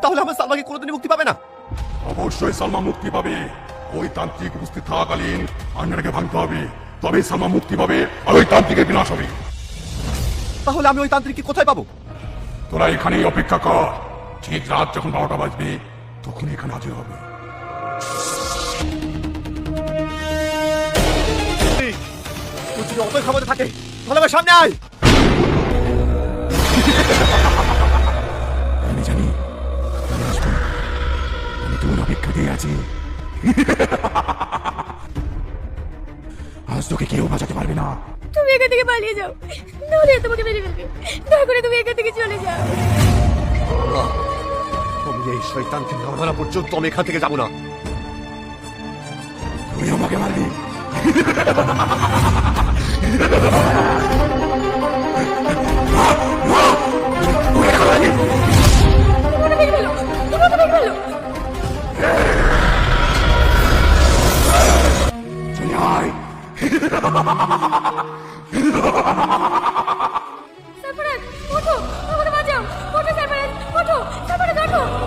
তাহলে আমার সালমা কি কোনোদিনই মুক্তি পাবে না? অবশ্যই সালমা মুক্তি পাবে। ওই তান্ত্রিক উপস্থিত থাকাকালীন আন্নাটাকে ভাঙতে হবে, তবেই সালমা মুক্তি পাবে আর ওই তান্ত্রিকের বিনাশ হবে। তাহলে আমি ওই তান্ত্রিককে কোথায় পাবো? তোরা এখানেই অপেক্ষা কর, ঠিক রাত যখন 12টা বাজবে তখন এখানে হাজির হবে। তুই যদি অতই ক্ষমতা থাকে তাহলে আমার সামনে আয়। আমি জানি আমি আসবো, আমি তোর অপেক্ষা দিয়ে আছি। আজ তোকে কেউ বাঁচাতে পারবে না। তুমি এখান থেকে পালিয়ে যাও, নাহলে তোমাকে মেরে ফেলবে। দয়া করে তুমি এখান থেকে চলে যাও। আমি এই শয়তানকে না মারা পর্যন্ত আমি এখান থেকে যাবো না। তুই আমাকে মারবি? তোমরা দেখে ফেলো, তোমরা তো দেখে ফেলো। চলে আয়।